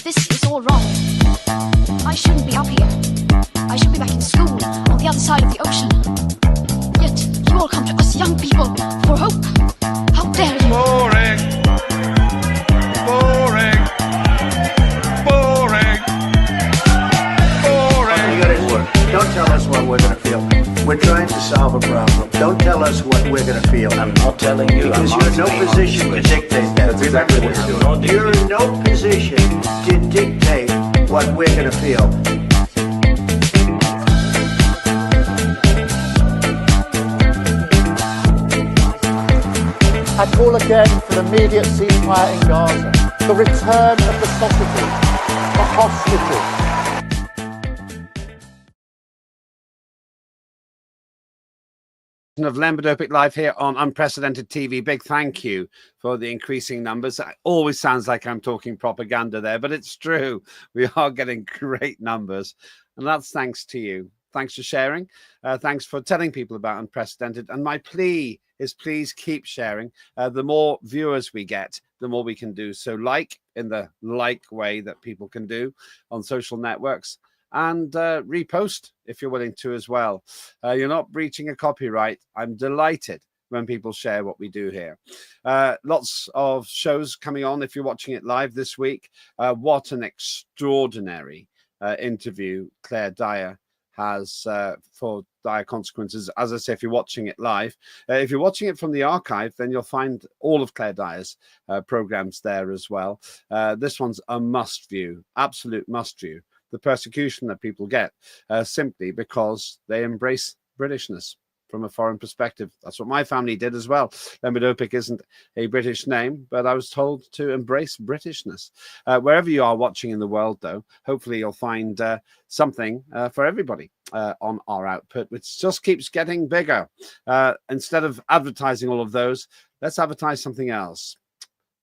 This is all wrong. I shouldn't be up here. I should be back in school on the other side of the ocean. Yet you all come to us young people for hope. How dare you? Boring. Boring. Boring. Boring. You got to work. Don't tell us what we're going to feel. We're trying to solve a problem. Don't tell us what we're going to feel. I'm not telling you. Because you're in no position to dictate that. Remember this. You're in no position to dictate what we're going to feel. I call again for an immediate ceasefire in Gaza, the return of the sausages, the hostages. Of Lemberdopic Live here on Unprecedented TV. Big thank you for the increasing numbers. It always sounds like I'm talking propaganda there, but it's true. We are getting great numbers, and that's thanks to you. Thanks for sharing. Thanks for telling people about Unprecedented. And my plea is please keep sharing. The more viewers we get, the more we can do. So like in the like way that people can do on social networks. And repost if you're willing to as well. You're not breaching a copyright. I'm delighted when people share what we do here. Lots of shows coming on if you're watching it live this week. What an extraordinary interview Claire Dyer has for Dire Consequences. As I say, if you're watching it live, if you're watching it from the archive, then you'll find all of Claire Dyer's programs there as well. This one's a must view, absolute must view. The persecution that people get simply because they embrace Britishness from a foreign perspective. That's what my family did as well. Lemberdopic isn't a British name, but I was told to embrace Britishness. Wherever you are watching in the world, though, hopefully you'll find something for everybody on our output, which just keeps getting bigger. Instead of advertising all of those, let's advertise something else.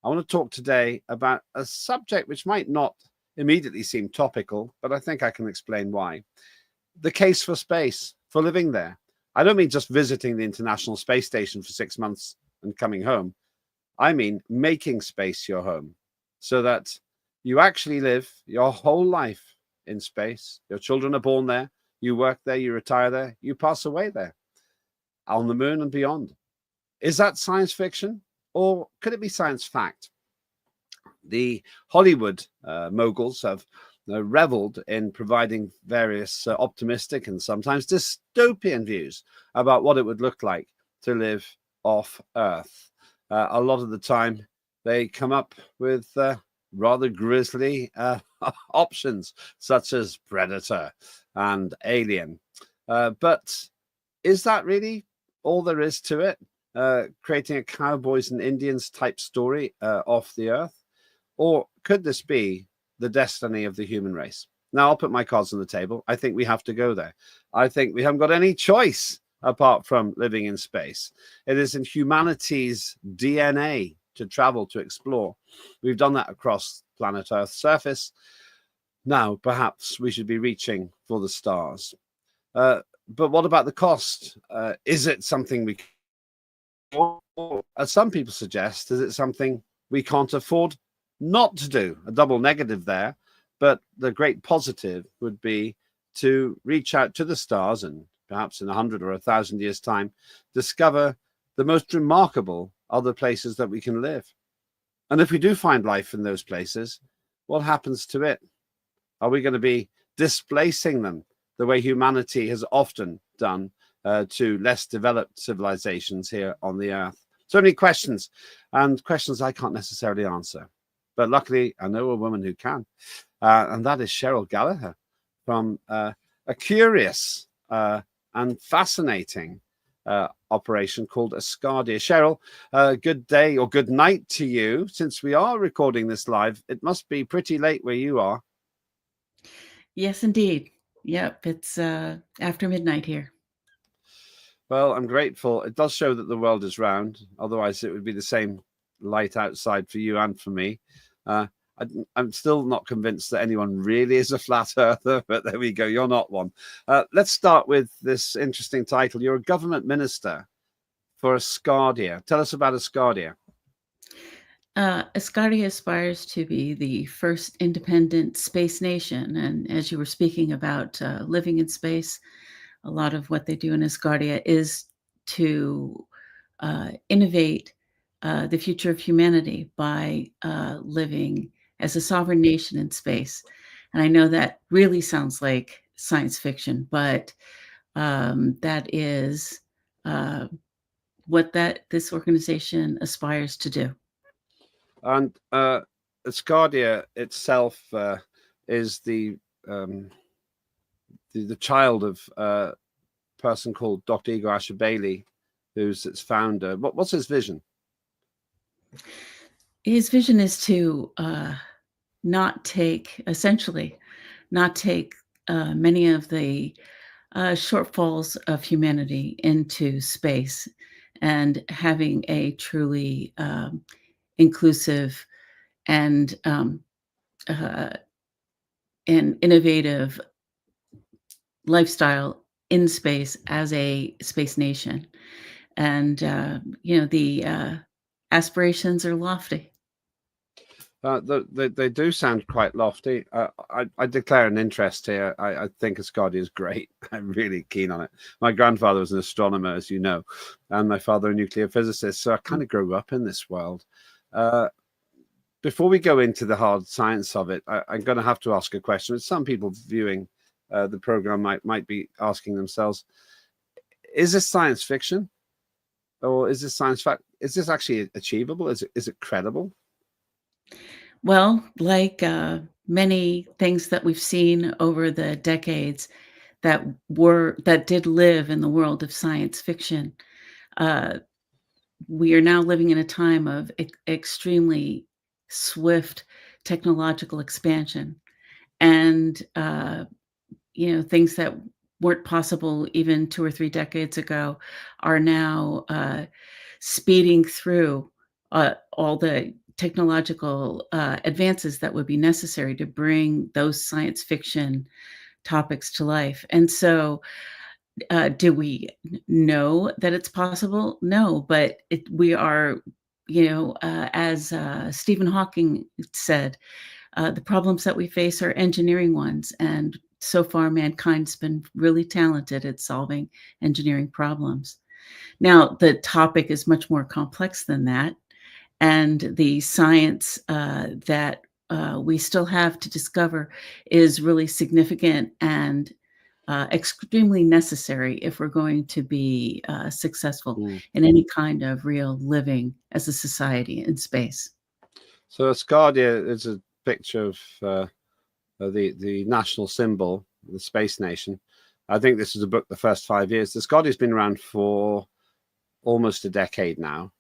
I want to talk today about a subject which might not immediately seem topical, but I think I can explain why. The case for space, for living there. I don't mean just visiting the International Space Station for 6 months and coming home. I mean making space your home so that you actually live your whole life in space. Your children are born there, you work there, you retire there, you pass away there, on the moon and beyond. Is that science fiction or could it be science fact? The Hollywood moguls have reveled in providing various optimistic and sometimes dystopian views about what it would look like to live off Earth. A lot of the time, they come up with rather grisly options, such as Predator and Alien. But is that really all there is to it? Creating a cowboys and Indians type story off the Earth? Or could this be the destiny of the human race? Now, I'll put my cards on the table. I think we have to go there. I think we haven't got any choice apart from living in space. It is in humanity's DNA to travel, to explore. We've done that across planet Earth's surface. Now, perhaps we should be reaching for the stars. But what about the cost? Is it something we can, as some people suggest, is it something we can't afford not to do? A double negative there, but the great positive would be to reach out to the stars and perhaps in 100 or 1,000 years' time, discover the most remarkable other places that we can live. And if we do find life in those places, what happens to it? Are we going to be displacing them the way humanity has often done to less developed civilizations here on the Earth? So many questions, and questions I can't necessarily answer. But luckily, I know a woman who can, and that is Cheryl Gallagher from a curious and fascinating operation called Ascardia. Cheryl, good day or good night to you. Since we are recording this live, it must be pretty late where you are. Yes, indeed. Yep, it's after midnight here. Well, I'm grateful. It does show that the world is round. Otherwise, it would be the same light outside for you and for me. I'm still not convinced that anyone really is a flat earther, but there we go. You're not one. Let's start with this interesting title. You're a government minister for Ascardia. Tell us about Ascardia. Asgardia aspires to be the first independent space nation. And as you were speaking about living in space, a lot of what they do in Asgardia is to innovate the future of humanity by living as a sovereign nation in space. And I know that really sounds like science fiction, but that is uh, what this organization aspires to do. And Asgardia itself is the child of a person called Dr. Igor Asher Bailey, who's its founder. What's his vision? His vision is to essentially not take many of the shortfalls of humanity into space, and having a truly inclusive and uh, innovative lifestyle in space as a space nation. And the aspirations are lofty. They do sound quite lofty. I declare an interest here. I think Asgardia is great. I'm really keen on it. My grandfather was an astronomer, as you know, and my father a nuclear physicist. So I kind of grew up in this world. Before we go into the hard science of it, I'm going to have to ask a question. Some people viewing the program might be asking themselves: is this science fiction, or is this science fact? Is this actually achievable? Is it credible? Well, like many things that we've seen over the decades that did live in the world of science fiction, uh, we are now living in a time of extremely swift technological expansion, and things that weren't possible even 2 or 3 decades ago are now speeding through all the technological advances that would be necessary to bring those science fiction topics to life. And so, do we know that it's possible? No, but we are, as Stephen Hawking said, the problems that we face are engineering ones. And so far, mankind's been really talented at solving engineering problems. Now, the topic is much more complex than that. And the science that we still have to discover is really significant and extremely necessary if we're going to be successful in any kind of real living as a society in space. So Asgardia is a picture of the national symbol, the space nation. I think this is a book the first 5 years. Asgardia's been around for almost a decade now,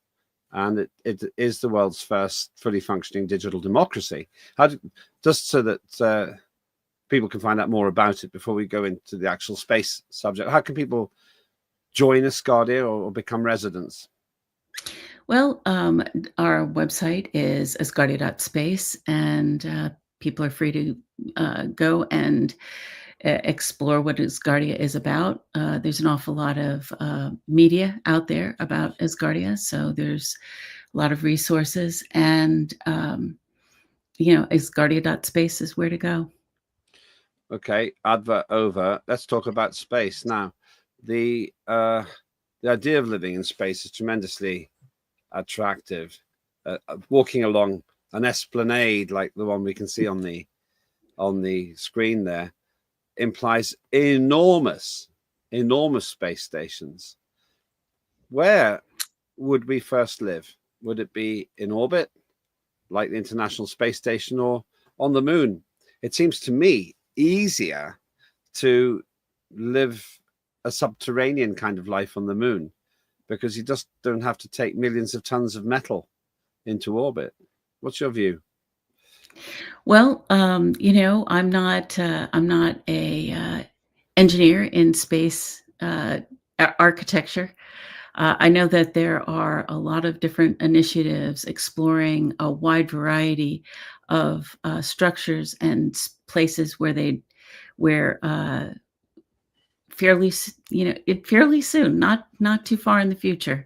and it is the world's first fully functioning digital democracy. Just so that people can find out more about it before we go into the actual space subject, how can people join Asgardia or become residents? Well, our website is asgardia.space, and people are free to go and explore what Asgardia is about. There's an awful lot of media out there about Asgardia, so there's a lot of resources, and asgardia.space is where to go. Okay, advert over. Let's talk about space now. The idea of living in space is tremendously attractive. Walking along an esplanade like the one we can see on the screen there implies enormous space stations. Where would we first live? Would it be in orbit, like the International Space Station, or on the moon? It seems to me easier to live a subterranean kind of life on the moon, because you just don't have to take millions of tons of metal into orbit. What's your view? Well, I'm not a engineer in space architecture. I know that there are a lot of different initiatives exploring a wide variety of structures and places where fairly soon, not too far in the future,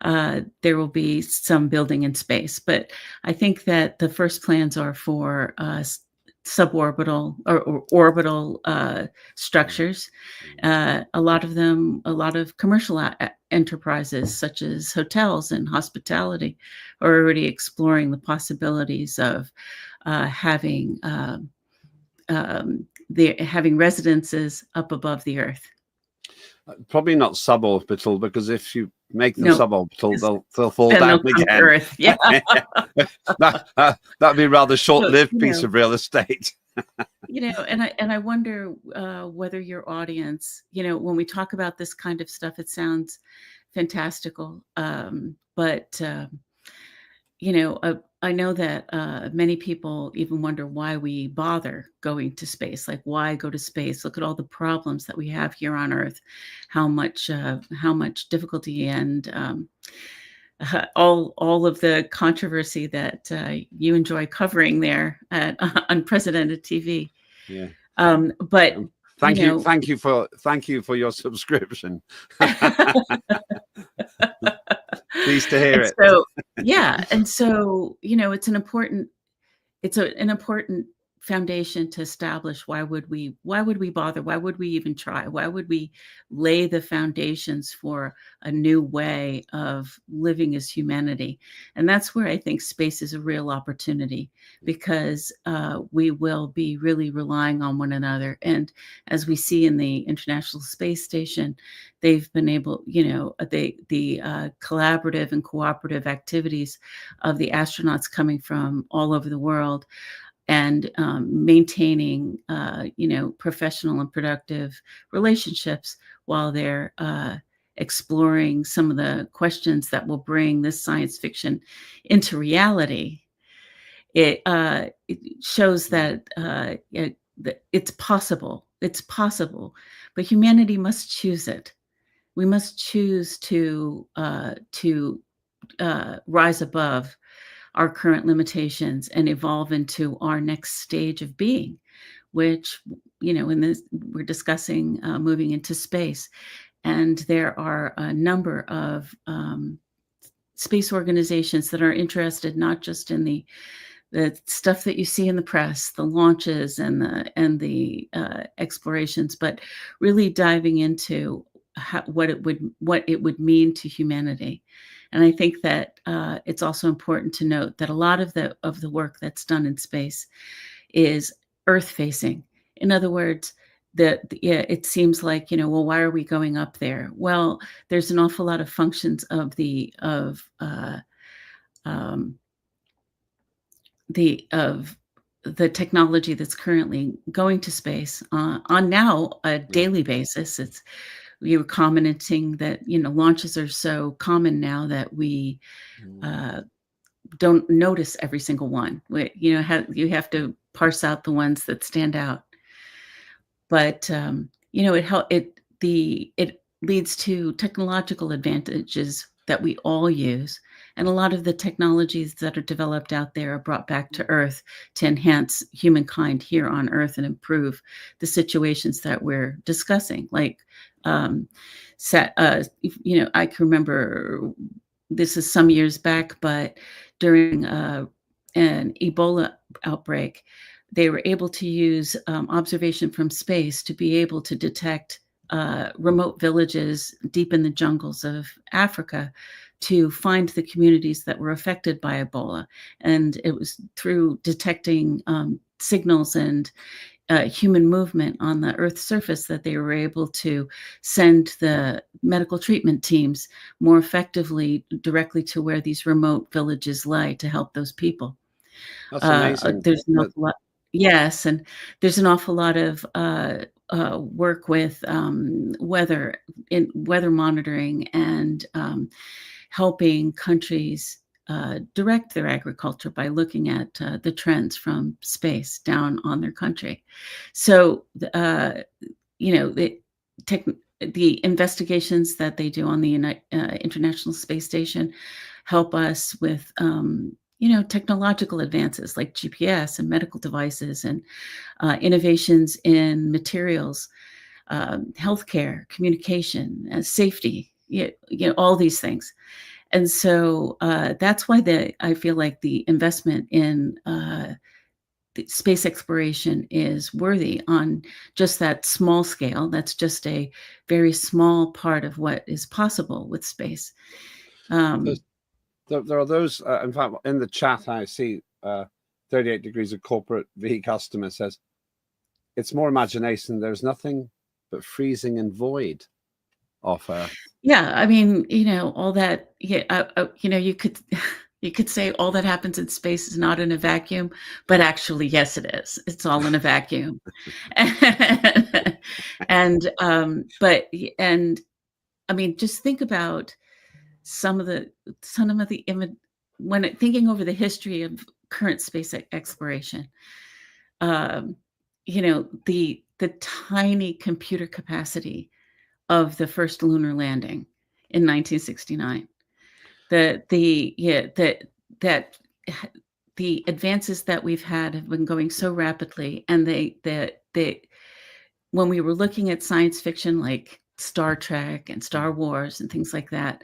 there will be some building in space. But I think that the first plans are for suborbital or orbital structures. A lot of commercial enterprises such as hotels and hospitality are already exploring the possibilities of having having residences up above the Earth. Probably not suborbital, because if you make them No, suborbital, they'll fall then down they'll come to again. Earth. Yeah. That'd be a rather short-lived So, piece of real estate. And I wonder whether your audience, when we talk about this kind of stuff, it sounds fantastical. But I know that many people even wonder why we bother going to space. Like, why go to space? Look at all the problems that we have here on Earth, how much difficulty and all of the controversy that you enjoy covering there at Unprecedented TV. Yeah. But thank you for your subscription. Pleased to hear it. So, yeah, and so it's an important foundation to establish. Why would we bother? Why would we even try? Why would we lay the foundations for a new way of living as humanity? And that's where I think space is a real opportunity, because we will be really relying on one another. And as we see in the International Space Station, they've been able, the collaborative and cooperative activities of the astronauts coming from all over the world, and maintaining, professional and productive relationships while they're exploring some of the questions that will bring this science fiction into reality. It shows that it's possible. It's possible, but humanity must choose it. We must choose to rise above our current limitations and evolve into our next stage of being, which, in this, we're discussing moving into space. And there are a number of space organizations that are interested not just in the stuff that you see in the press, the launches and the explorations, but really diving into what it would mean to humanity. And I think that it's also important to note that a lot of the work that's done in space is Earth-facing. In other words, it seems like, well, why are we going up there? Well, there's an awful lot of functions of the technology that's currently going to space on now a daily basis. You were commenting that launches are so common now that we don't notice every single one. You have to parse out the ones that stand out. But it leads to technological advantages that we all use, and a lot of the technologies that are developed out there are brought back to Earth to enhance humankind here on Earth and improve the situations that we're discussing. Like, I can remember, this is some years back, but during an Ebola outbreak, they were able to use observation from space to be able to detect remote villages deep in the jungles of Africa, to find the communities that were affected by Ebola. And it was through detecting signals and human movement on the Earth's surface that they were able to send the medical treatment teams more effectively directly to where these remote villages lie to help those people. That's amazing. There's an awful lot. Yes, and there's an awful lot of work with weather monitoring and helping countries direct their agriculture by looking at the trends from space down on their country. So, the investigations that they do on the International Space Station help us with technological advances like GPS and medical devices, and innovations in materials, healthcare, communication, safety, all these things. And so that's why I feel like the investment in the space exploration is worthy on just that small scale. That's just a very small part of what is possible with space. There are those, in fact, in the chat, I see 38 Degrees of Corporate V customer says, it's more imagination. There's nothing but freezing and void of Earth. Yeah, I mean, all that. Yeah, you could you could say all that happens in space is not in a vacuum, but actually, yes, it is. It's all in a vacuum. and and I mean, just think about some of the thinking over the history of current space exploration. Um, the tiny computer capacity of the first lunar landing in 1969. That the advances that we've had have been going so rapidly, and when we were looking at science fiction like Star Trek and Star Wars and things like that,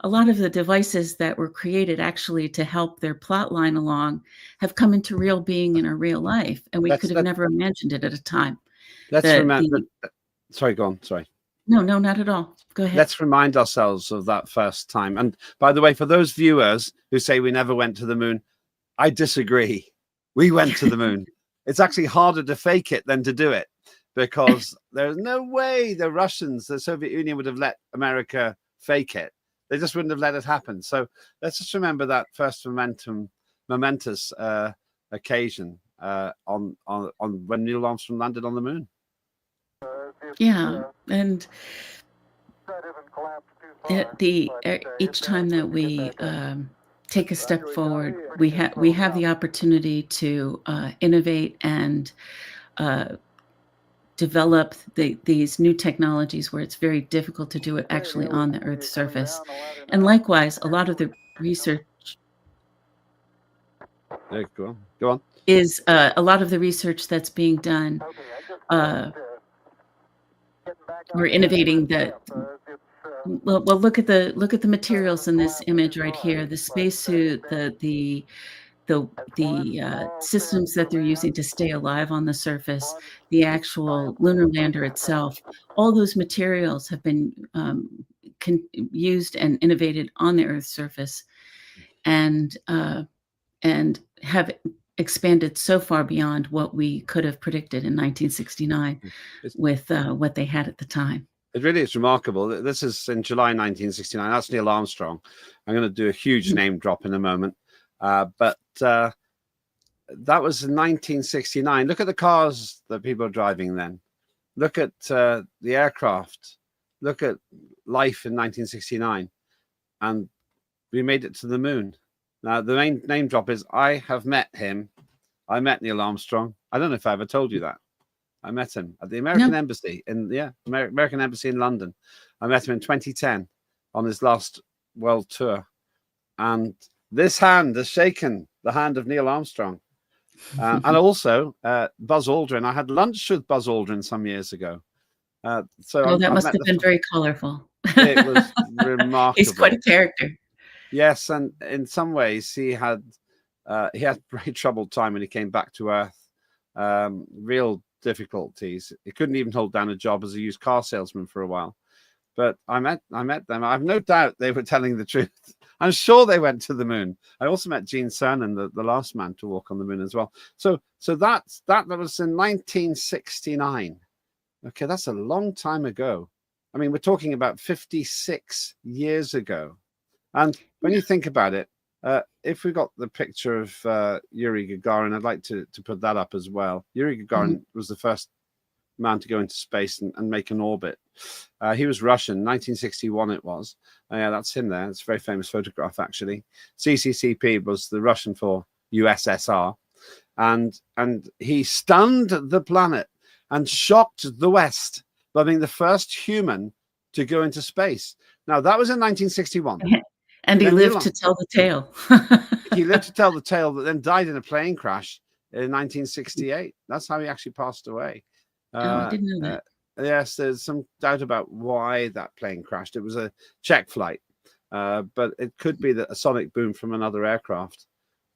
a lot of the devices that were created actually to help their plot line along have come into real being in our real life, and we could have never imagined it at a time. Let's remember. Sorry, go on. Sorry. No, not at all. Go ahead. Let's remind ourselves of that first time. And by the way, for those viewers who say we never went to the moon, I disagree. We went to the moon. It's actually harder to fake it than to do it, because there's no way the Russians, the Soviet Union, would have let America fake it. They just wouldn't have let it happen. So let's just remember that first momentous occasion on when Neil Armstrong landed on the moon. Yeah, and each time that we take a step forward, we have the opportunity to innovate and develop these new technologies where it's very difficult to do it actually on the Earth's surface. And likewise, a lot of the research Go on. Is a lot of the research that's being done. We're innovating that. Well, look at the materials in this image right here. The spacesuit, the systems that they're using to stay alive on the surface, the actual lunar lander itself. All those materials have been used and innovated on the Earth's surface, and have expanded so far beyond what we could have predicted in 1969 with what they had at the time. It really is remarkable. This is in July 1969. That's Neil Armstrong. I'm going to do a huge name drop in a moment. But that was in 1969. Look at the cars that people are driving then. Look at the aircraft. Look at life in 1969. And we made it to the moon. Now, the main name drop is I have met him. I met Neil Armstrong. I don't know if I ever told you that. I met him at the American Embassy American Embassy in London. I met him in 2010 on his last world tour. And this hand has shaken the hand of Neil Armstrong. And also Buzz Aldrin. I had lunch with Buzz Aldrin some years ago. That must have been very colorful. It was remarkable. He's quite a character. Yes, and in some ways he had very troubled time when he came back to Earth. Real difficulties. He couldn't even hold down a job as a used car salesman for a while. But I met them. I have no doubt they were telling the truth. I'm sure they went to the moon. I also met Gene Cernan, the last man to walk on the moon as well. So that was in 1969. Okay, that's a long time ago. I mean, we're talking about 56 years ago. And when you think about it, if we got the picture of Yuri Gagarin, I'd like to put that up as well. Yuri Gagarin was the first man to go into space and make an orbit. He was Russian, 1961 it was. Yeah, that's him there. It's a very famous photograph, actually. CCCP was the Russian for USSR. And he stunned the planet and shocked the West by being the first human to go into space. Now, that was in 1961. And he lived to tell the tale. He lived to tell the tale, but then died in a plane crash in 1968. That's how he actually passed away. I didn't know that. Yes, there's some doubt about why that plane crashed. It was a check flight. but it could be that a sonic boom from another aircraft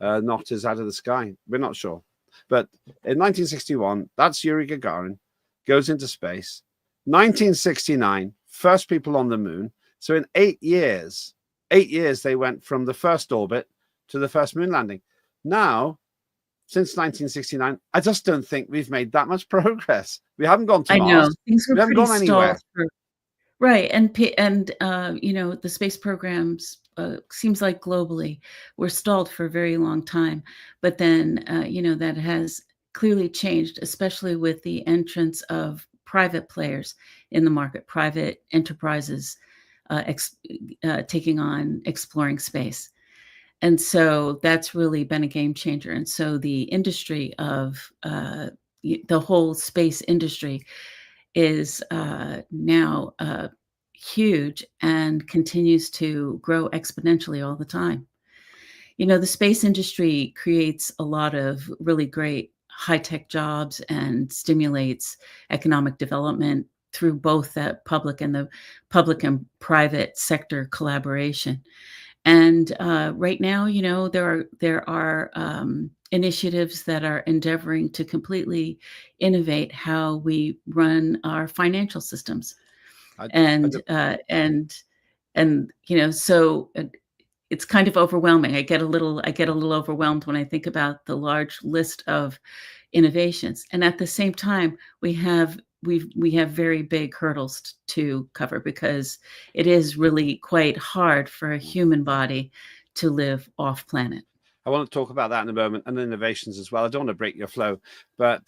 knocked us out of the sky. We're not sure. But in 1961, that's Yuri Gagarin, goes into space. 1969, first people on the moon. So in 8 years, they went from the first orbit to the first moon landing. Now, since 1969, I just don't think we've made that much progress. We haven't gone to I know Mars. things were We haven't pretty gone anywhere. stalled for right, and the space programs seems like globally were stalled for a very long time, but then that has clearly changed, especially with the entrance of private players in the market, private enterprises taking on exploring space. And so that's really been a game changer. And so the industry of the whole space industry is now huge and continues to grow exponentially all the time. The space industry creates a lot of really great high-tech jobs and stimulates economic development through both the public and private sector collaboration. And right now, there are initiatives that are endeavoring to completely innovate how we run our financial systems, so it's kind of overwhelming. I get a little overwhelmed when I think about the large list of innovations, and at the same time, we have very big hurdles to cover because it is really quite hard for a human body to live off planet. I want to talk about that in a moment, and innovations as well. I don't want to break your flow, but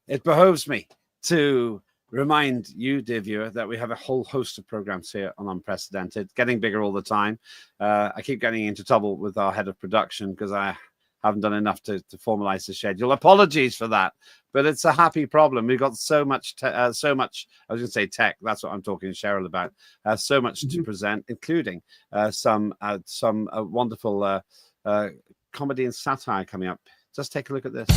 it behoves me to remind you, dear viewer, that we have a whole host of programs here on Unprecedented, getting bigger all the time. I keep getting into trouble with our head of production because I haven't done enough to formalize the schedule. Apologies for that, but it's a happy problem. We've got so much, I was going to say tech. That's what I'm talking to Cheryl about. So much to present, including some wonderful comedy and satire coming up. Just take a look at this.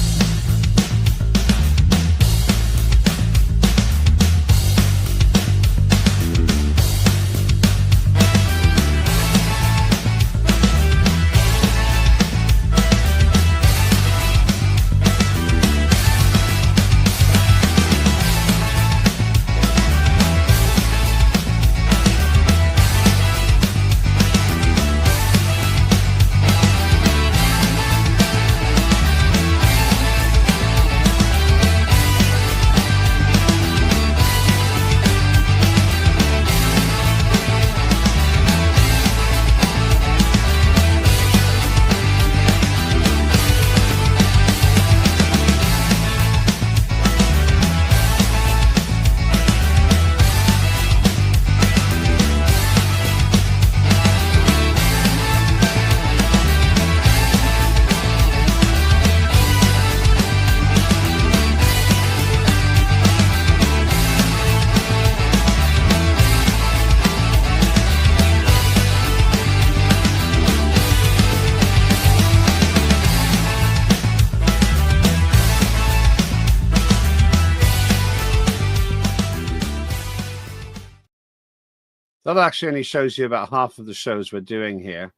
That actually only shows you about half of the shows we're doing here.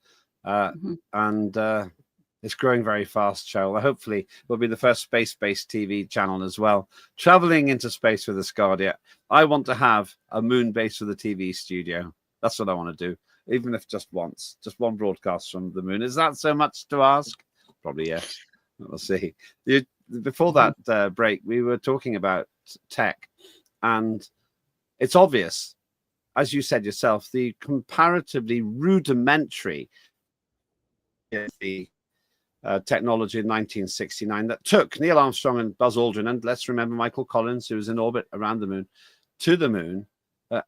And it's growing very fast, Cheryl. Hopefully, we'll be the first space-based TV channel as well. Traveling into space with Asgardia. I want to have a moon base with a TV studio. That's what I want to do, even if just once. Just one broadcast from the moon. Is that so much to ask? Probably yes. We'll see. Before that break, we were talking about tech, and it's obvious, as you said yourself, the comparatively rudimentary technology in 1969 that took Neil Armstrong and Buzz Aldrin, and let's remember Michael Collins, who was in orbit around the moon, to the moon,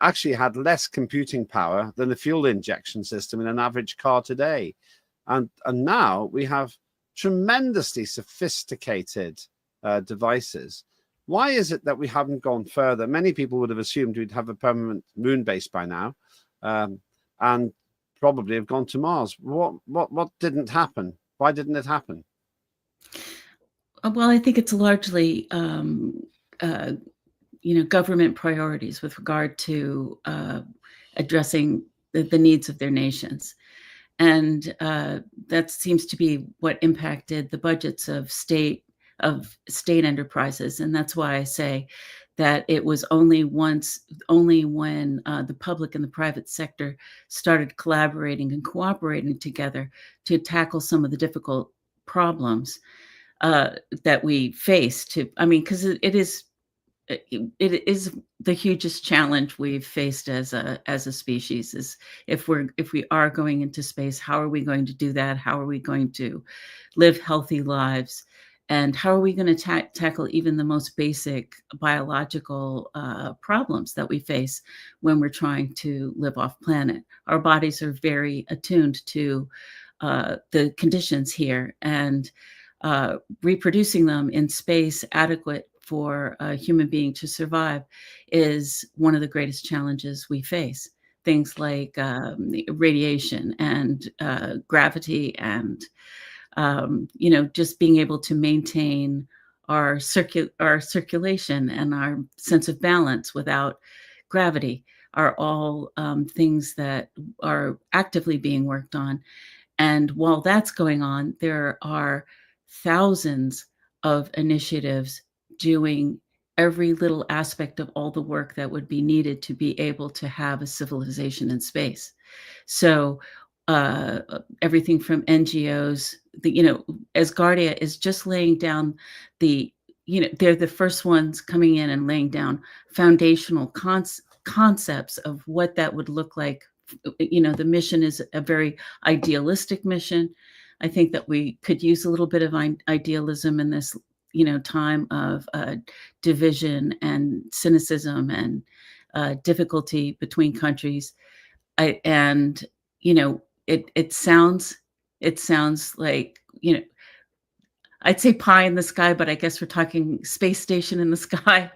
actually had less computing power than the fuel injection system in an average car today. And now we have tremendously sophisticated devices. Why is it that we haven't gone further? Many people would have assumed we'd have a permanent moon base by now, and probably have gone to Mars. What didn't happen? Why didn't it happen? Well, I think it's largely, government priorities with regard to addressing the needs of their nations. And that seems to be what impacted the budgets of state enterprises. And that's why I say that it was only when the public and the private sector started collaborating and cooperating together to tackle some of the difficult problems that we face. Because it is the hugest challenge we've faced as a species. Is if we are going into space, how are we going to do that? How are we going to live healthy lives? And how are we going to tackle even the most basic biological problems that we face when we're trying to live off planet? Our bodies are very attuned to the conditions here, and reproducing them in space adequate for a human being to survive is one of the greatest challenges we face. Things like radiation and gravity, and just being able to maintain our circulation and our sense of balance without gravity are all things that are actively being worked on. And while that's going on, there are thousands of initiatives doing every little aspect of all the work that would be needed to be able to have a civilization in space. So everything from NGOs, Asgardia is just laying down they're the first ones coming in and laying down foundational concepts of what that would look like. The mission is a very idealistic mission. I think that we could use a little bit of idealism in this, time of division and cynicism and difficulty between countries. It sounds like, I'd say pie in the sky, but I guess we're talking space station in the sky.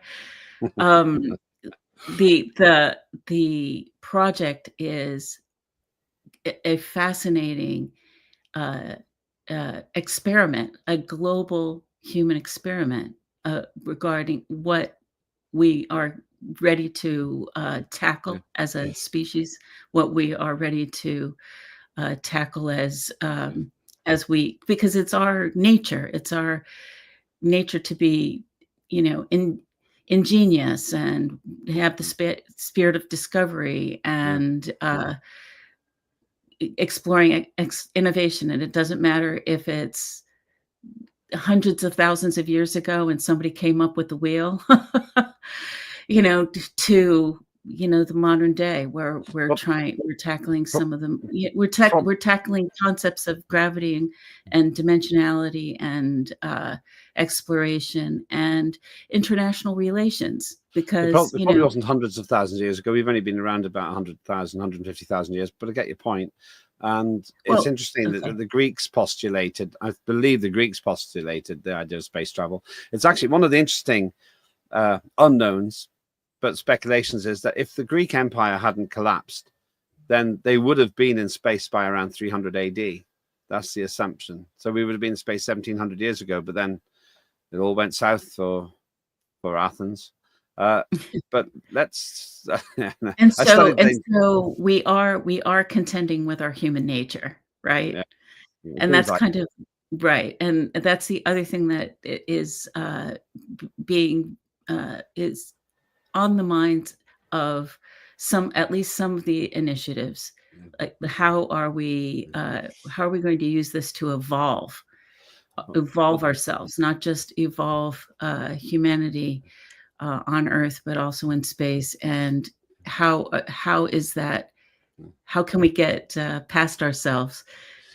The project is a fascinating experiment, a global human experiment regarding what we are ready to tackle as a species, what we are ready to tackle because it's our nature. It's our nature to be, ingenious and have the spirit of discovery and exploring innovation. And it doesn't matter if it's hundreds of thousands of years ago and somebody came up with the wheel, to the modern day where we're tackling some of them. We're tackling concepts of gravity and dimensionality and exploration and international relations, because it probably wasn't hundreds of thousands of years ago. We've only been around about 100,000, 150,000 years, but I get your point. And it's interesting that the Greeks postulated, I believe the Greeks postulated the idea of space travel. It's actually one of the interesting unknowns, but speculations, is that if the Greek Empire hadn't collapsed, then they would have been in space by around 300 AD. That's the assumption. So we would have been in space 1700 years ago, but then it all went south for Athens. But let's and so we are contending with our human nature, right? Yeah. And that's kind of right. And that's the other thing that is is on the minds of at least some of the initiatives. Like, how are we going to use this to evolve ourselves, not just evolve humanity on Earth, but also in space? And how is that? How can we get past ourselves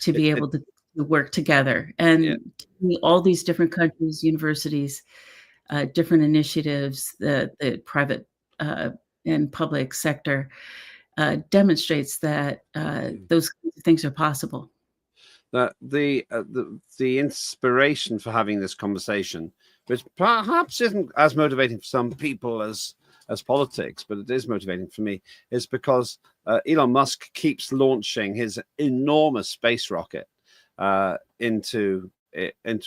to be able to work together? And all these different countries, universities, different initiatives, the private and public sector demonstrates that those things are possible. The inspiration for having this conversation, which perhaps isn't as motivating for some people as politics, but it is motivating for me, is because Elon Musk keeps launching his enormous space rocket into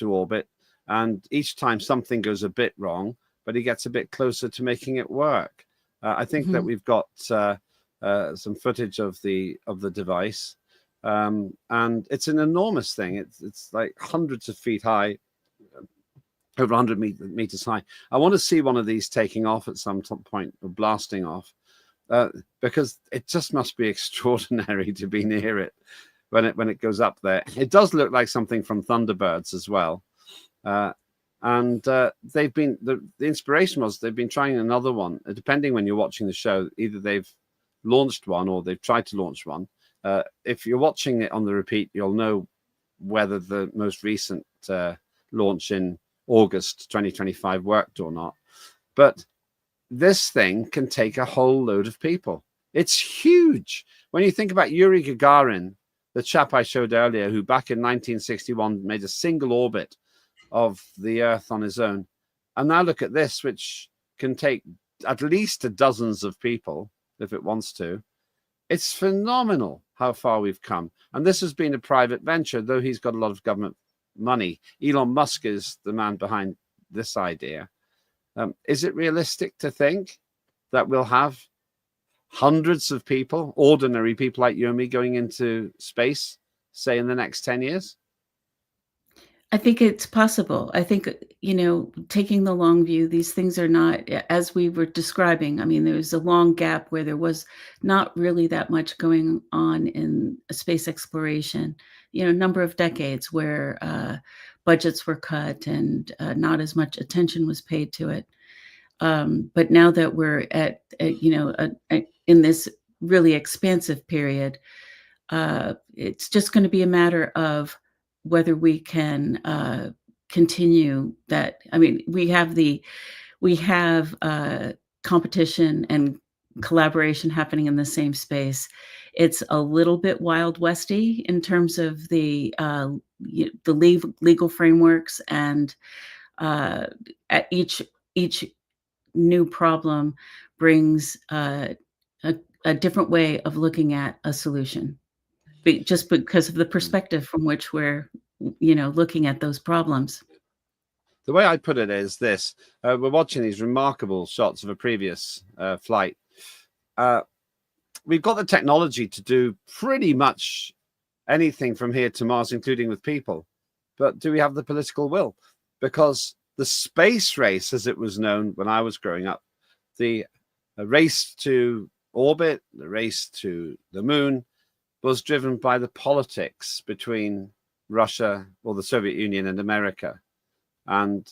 orbit, and each time something goes a bit wrong, but he gets a bit closer to making it work. I think that we've got some footage of the device, and it's an enormous thing. It's like hundreds of feet high, over 100 meters high. I want to see one of these taking off at some point, or blasting off, because it just must be extraordinary to be near it when it goes up there. It does look like something from Thunderbirds as well. And they've been, the inspiration was they've been trying another one, depending when you're watching the show. Either they've launched one or they've tried to launch one. If you're watching it on the repeat, you'll know whether the most recent launch in August 2025 worked or not. But this thing can take a whole load of people. It's huge. When you think about Yuri Gagarin, the chap I showed earlier, who back in 1961 made a single orbit of the Earth on his own, and now look at this, which can take at least dozens of people if it wants to. It's phenomenal how far we've come. And this has been a private venture, though he's got a lot of government money. Elon Musk is the man behind this idea. Is it realistic to think that we'll have hundreds of people, ordinary people like you and me, going into space, say, in the next 10 years? I think it's possible. I think, taking the long view, these things are not, as we were describing, I mean, there was a long gap where there was not really that much going on in space exploration, a number of decades where budgets were cut and not as much attention was paid to it. But now that we're at in this really expansive period, it's just going to be a matter of whether we can continue that. I mean, we have competition and collaboration happening in the same space. It's a little bit Wild Westy in terms of the legal frameworks, and at each new problem brings a different way of looking at a solution, just because of the perspective from which we're looking at those problems. The way I put it is this: we're watching these remarkable shots of a previous flight. We've got the technology to do pretty much anything from here to Mars, including with people. But do we have the political will? Because the space race, as it was known when I was growing up, the race to orbit, the race to the moon, was driven by the politics between Russia, or the Soviet Union, and America. And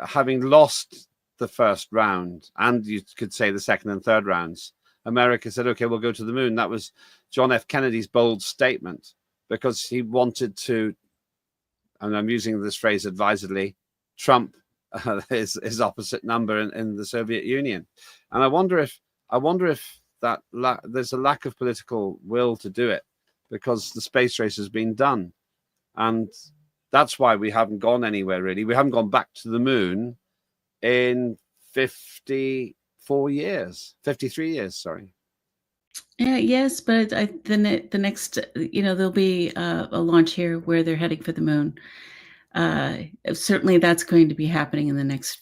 having lost the first round, and you could say the second and third rounds, America said, okay, we'll go to the moon. That was John F. Kennedy's bold statement, because he wanted to, and I'm using this phrase advisedly, trump his opposite number in the Soviet Union. And I wonder if that there's a lack of political will to do it, because the space race has been done. And that's why we haven't gone anywhere, really. We haven't gone back to the moon in 53 years, sorry. Yeah, yes, but the next, there'll be a launch here where they're heading for the moon. Certainly that's going to be happening in the next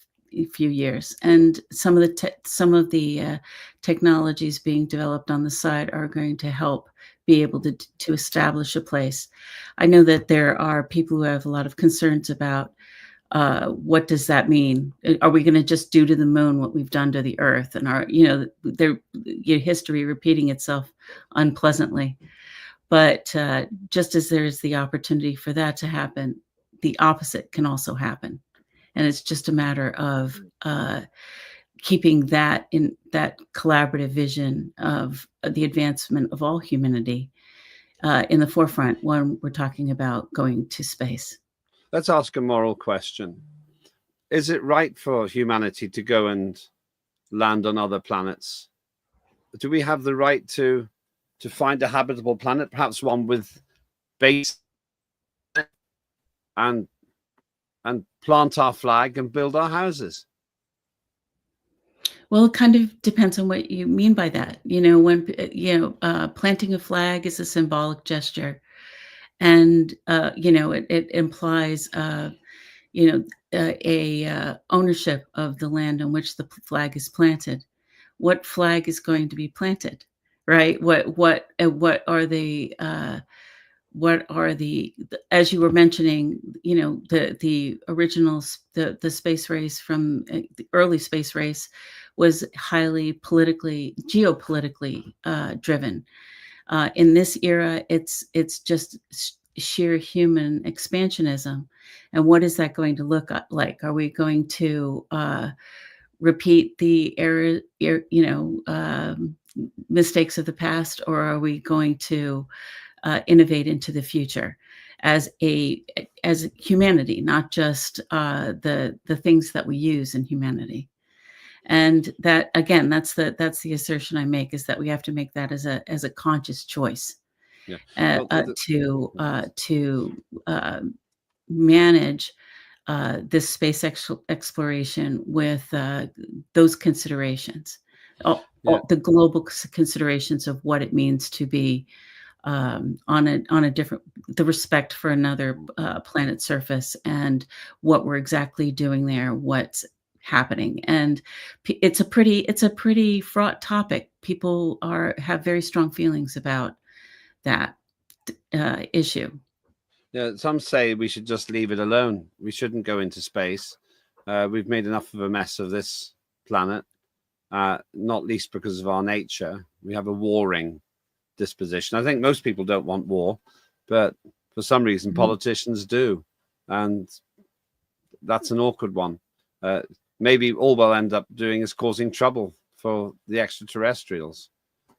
few years. And some of the technologies being developed on the side are going to help be able to establish a place. I know that there are people who have a lot of concerns about what does that mean? Are we going to just do to the moon what we've done to the Earth? And their history repeating itself unpleasantly. But just as there's the opportunity for that to happen, the opposite can also happen. And it's just a matter of keeping that in that collaborative vision of the advancement of all humanity in the forefront when we're talking about going to space. Let's ask a moral question. Is it right for humanity to go and land on other planets? Do we have the right to find a habitable planet, perhaps one with base, and plant our flag and build our houses? Well, it kind of depends on what you mean by that. When planting a flag is a symbolic gesture, and it implies a ownership of the land on which the flag is planted. What flag is going to be planted? right? What are as you were mentioning, the original the space race from the early space race was highly geopolitically driven. In this era, it's just sheer human expansionism. And what is that going to look like? Are we going to repeat the mistakes of the past, or are we going to innovate into the future as humanity, not just the things that we use in humanity? And that, again, that's the assertion I make, is that we have to make that as a conscious choice Yeah. Well, to manage this space exploration with those considerations, yeah. the global considerations of what it means to be on a different, the respect for another planet's surface, and what we're exactly doing there, what's happening. And it's a pretty fraught topic. People have very strong feelings about that issue. Yeah, some say we should just leave it alone. We shouldn't go into space. We've made enough of a mess of this planet, not least because of our nature. We have a warring disposition. I think most people don't want war, but for some reason, politicians do. And that's an awkward one. Maybe all we'll end up doing is causing trouble for the extraterrestrials,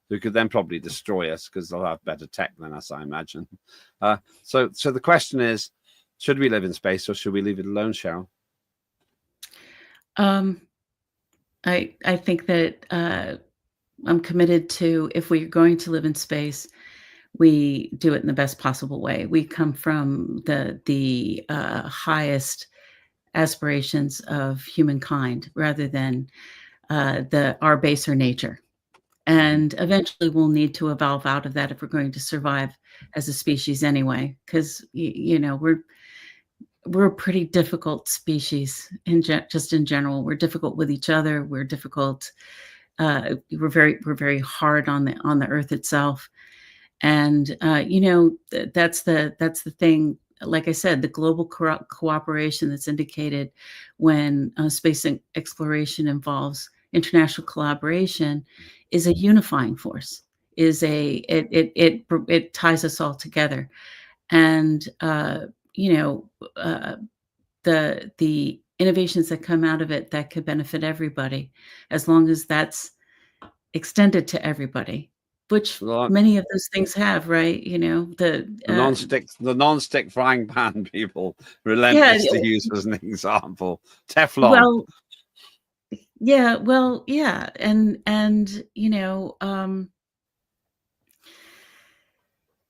who could then probably destroy us because they'll have better tech than us, I imagine. So the question is, should we live in space or should we leave it alone, Cheryl? I think that I'm committed to, if we're going to live in space, we do it in the best possible way. We come from the highest aspirations of humankind, rather than our baser nature. And eventually we'll need to evolve out of that if we're going to survive as a species anyway, because we're a pretty difficult species just in general. We're difficult with each other. We're difficult. We're very hard on the earth itself. And that's the thing. Like I said, the global cooperation that's indicated when space exploration involves international collaboration is a unifying force. It ties us all together. And the innovations that come out of it that could benefit everybody, as long as that's extended to everybody, which many of those things have, right? The non-stick frying pan people, relentless to use as an example. Teflon. Well, yeah, and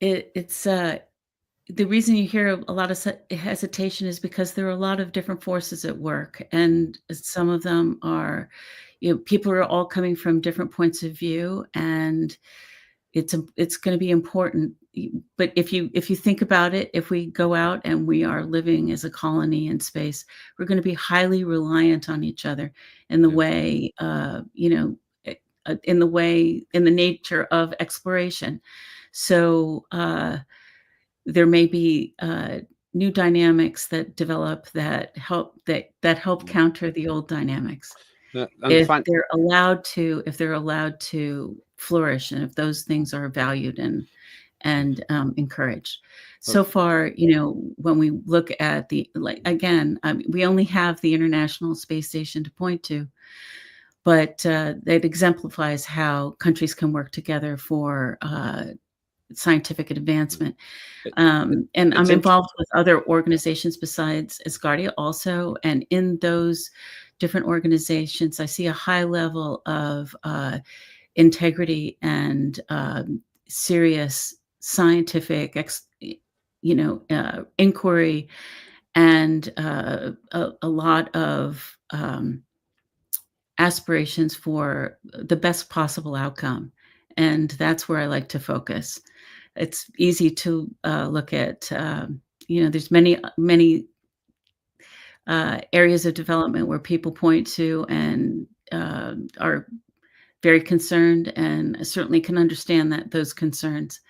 it's the reason you hear a lot of hesitation is because there are a lot of different forces at work, and some of them are, people are all coming from different points of view, and it's going to be important. But if you think about it, if we go out and we are living as a colony in space, we're going to be highly reliant on each other in the way, in the nature of exploration. So there may be new dynamics that develop that help counter the old dynamics. If they're allowed to flourish, and if those things are valued and encouraged. So far, when we look at we only have the International Space Station to point to, but that exemplifies how countries can work together for scientific advancement. And I'm involved with other organizations besides Asgardia also. And in those different organizations, I see a high level of integrity and serious scientific inquiry, and a lot of aspirations for the best possible outcome. And that's where I like to focus. It's easy to look at, there's many areas of development where people point to and are very concerned, and I certainly can understand those concerns.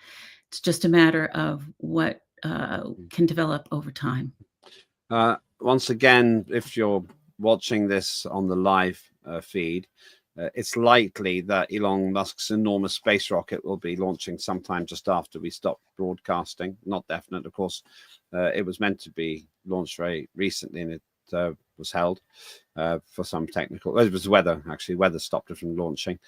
It's just a matter of what can develop over time. Once again, if you're watching this on the live feed, it's likely that Elon Musk's enormous space rocket will be launching sometime just after we stop broadcasting. Not definite, of course. It was meant to be launched very recently, and it was held for some technical. It was weather, actually. Weather stopped it from launching.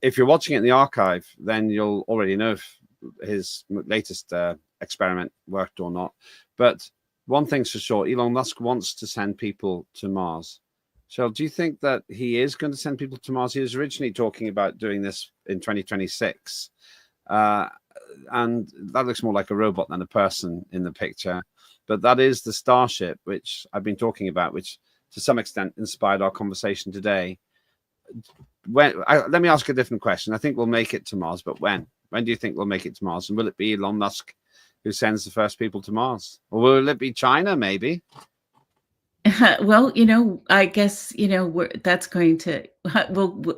If you're watching it in the archive, then you'll already know if his latest experiment worked or not. But one thing's for sure, Elon Musk wants to send people to Mars. Cheryl, do you think that he is going to send people to Mars? He was originally talking about doing this in 2026. And that looks more like a robot than a person in the picture. But that is the Starship, which I've been talking about, which to some extent inspired our conversation today. Let me ask a different question. I think we'll make it to Mars, but when? When do you think we'll make it to Mars? And will it be Elon Musk who sends the first people to Mars? Or will it be China, maybe? Well, I guess, that's going to,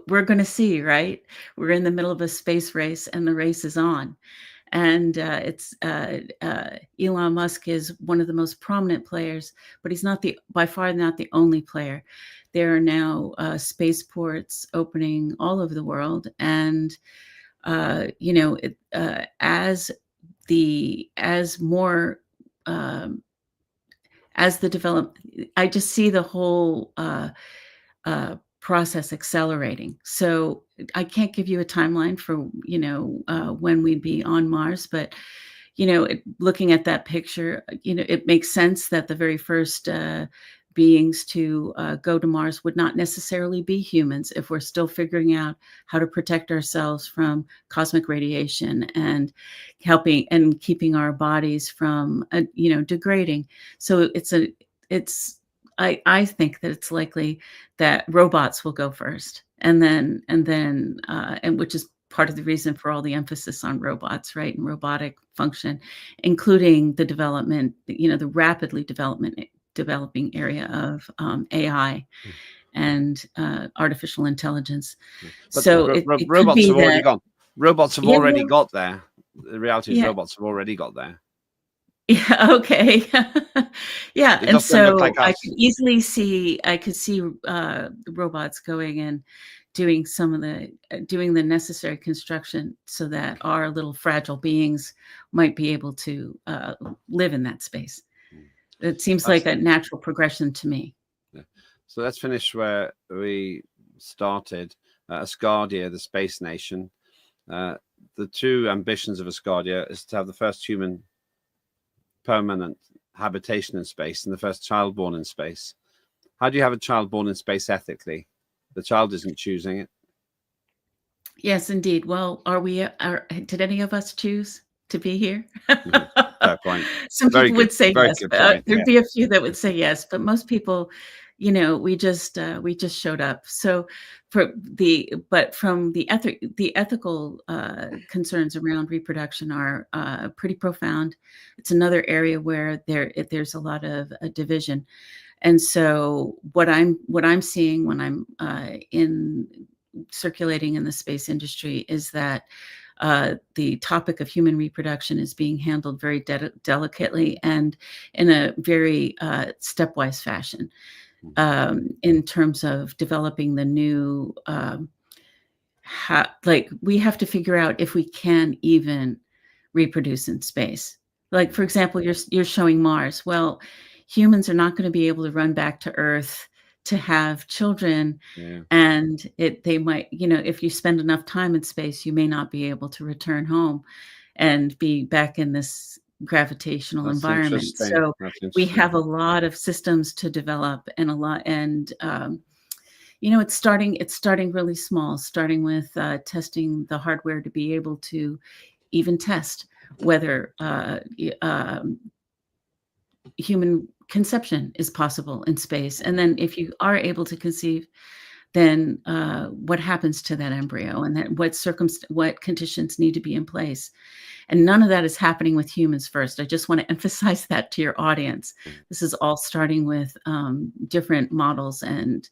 we're going to see, right? We're in the middle of a space race, and the race is on. And Elon Musk is one of the most prominent players, but he's by far not the only player. There are now spaceports opening all over the world. And, as the development, I just see the whole process accelerating. So I can't give you a timeline for, when we'd be on Mars, but, looking at that picture, it makes sense that the very first beings to go to Mars would not necessarily be humans, if we're still figuring out how to protect ourselves from cosmic radiation and helping and keeping our bodies from degrading. So I think that it's likely that robots will go first, and which is part of the reason for all the emphasis on robots, right, and robotic function, including the development, the rapidly developing area of AI and artificial intelligence. But so robots have already gone. Robots have already got there. The reality is, robots have already got there. Yeah. Okay. Yeah. It And doesn't look so like us. I could see robots going and doing doing the necessary construction so that our little fragile beings might be able to live in that space. It seems like a natural progression to me. Yeah. So let's finish where we started. Asgardia, the space nation. The two ambitions of Asgardia is to have the first human permanent habitation in space and the first child born in space. How do you have a child born in space ethically? The child isn't choosing it. Yes, indeed. Well, did any of us choose to be here? Fair point. Some Very people good, would say very yes. good But, point, there'd yeah. be a few that would say yes, but most people, we just showed up. So from the ethical concerns around reproduction are pretty profound. It's another area where there's a lot of division. And so what I'm seeing when I'm circulating in the space industry is that the topic of human reproduction is being handled very delicately and in a very stepwise fashion, in terms of developing the new, we have to figure out if we can even reproduce in space. Like, for example, you're showing Mars. Well, humans are not going to be able to run back to Earth to have children. Yeah. And they might, if you spend enough time in space, you may not be able to return home and be back in this gravitational environment. So we have a lot of systems to develop, and it's starting really small, starting with testing the hardware to be able to even test whether human conception is possible in space. And then if you are able to conceive, then what happens to that embryo, and then what conditions need to be in place. And none of that is happening with humans first. I just want to emphasize that to your audience. This is all starting with different models, and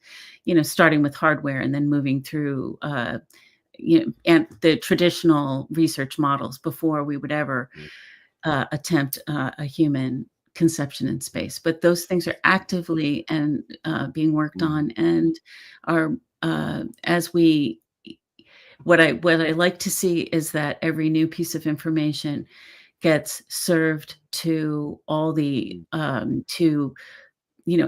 starting with hardware and then moving through and the traditional research models before we would ever attempt a human conception in space. But those things are actively and being worked on, and are what I like to see is that every new piece of information gets served to all the to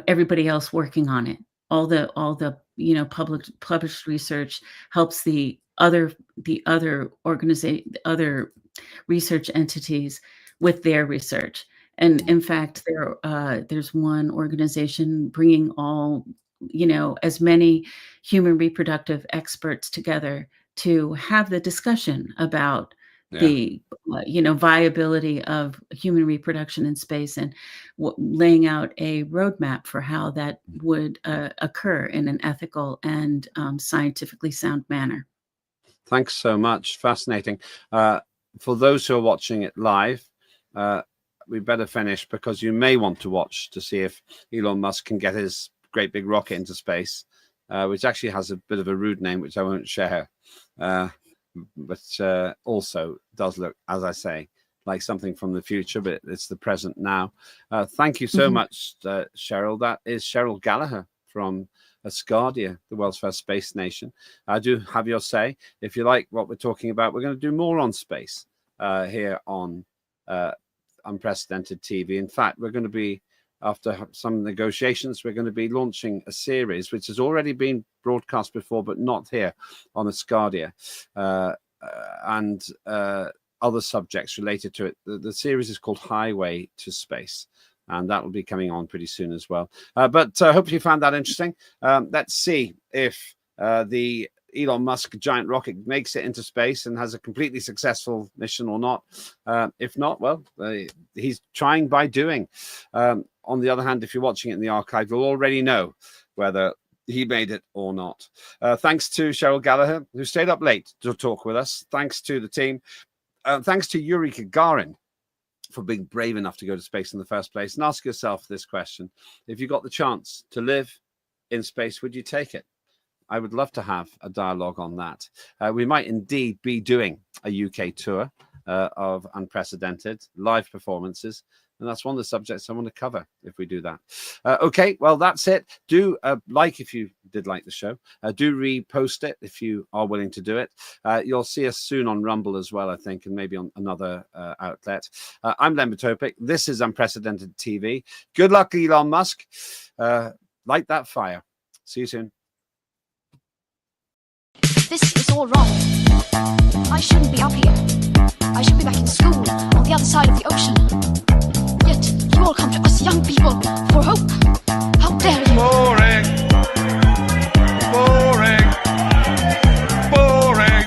everybody else working on it. All the published research helps the other research entities with their research. And in fact, there's one organization bringing all as many human reproductive experts together to have the discussion about the viability of human reproduction in space, and laying out a roadmap for how that would occur in an ethical and scientifically sound manner. Thanks so much. Fascinating. For those who are watching it live, we better finish, because you may want to watch to see if Elon Musk can get his great big rocket into space, which actually has a bit of a rude name, which I won't share. But also does look, as I say, like something from the future, but it's the present now. Thank you so much, Cheryl. That is Cheryl Gallagher from Asgardia, the world's first space nation. I do have your say. If you like what we're talking about, we're going to do more on space here on Unprecedented TV. In fact, we're going to be, after some negotiations, we're going to be launching a series which has already been broadcast before, but not here on Asgardia, and other subjects related to it. The series is called Highway to Space, and that will be coming on pretty soon as well. But hope you found that interesting. Let's see if the Elon Musk giant rocket makes it into space and has a completely successful mission or not. If not, well, he's trying by doing. On the other hand, if you're watching it in the archive, you'll already know whether he made it or not. Thanks to Cheryl Gallagher, who stayed up late to talk with us. Thanks to the team. Thanks to Yuri Gagarin for being brave enough to go to space in the first place. And ask yourself this question: if you got the chance to live in space, would you take it? I would love to have a dialogue on that. We might indeed be doing a UK tour of Unprecedented live performances, and that's one of the subjects I want to cover if we do that. Okay, well, that's it. Do like if you did like the show. Do repost it if you are willing to do it. You'll see us soon on Rumble as well, I think, and maybe on another outlet. I'm Len Topic. This is Unprecedented TV. Good luck, Elon Musk. Light that fire. See you soon. This is all wrong. I shouldn't be up here. I should be back in school on the other side of the ocean. Yet you all come to us young people for hope. How dare you? Boring. Boring. Boring.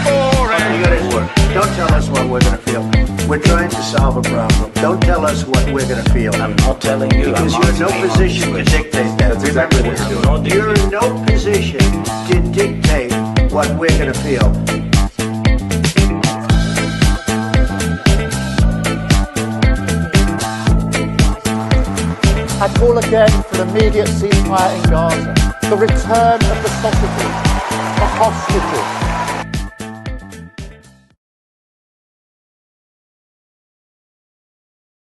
Boring. You gotta work. Don't tell us what we're gonna feel. We're trying to solve a problem. Don't tell us what we're gonna feel. I'm not telling you. Because you're in no position to dictate that. That's exactly what we're doing. You're in no position to dictate what we're gonna feel. I call again for an immediate ceasefire in Gaza, the return of the sausages, the hostages,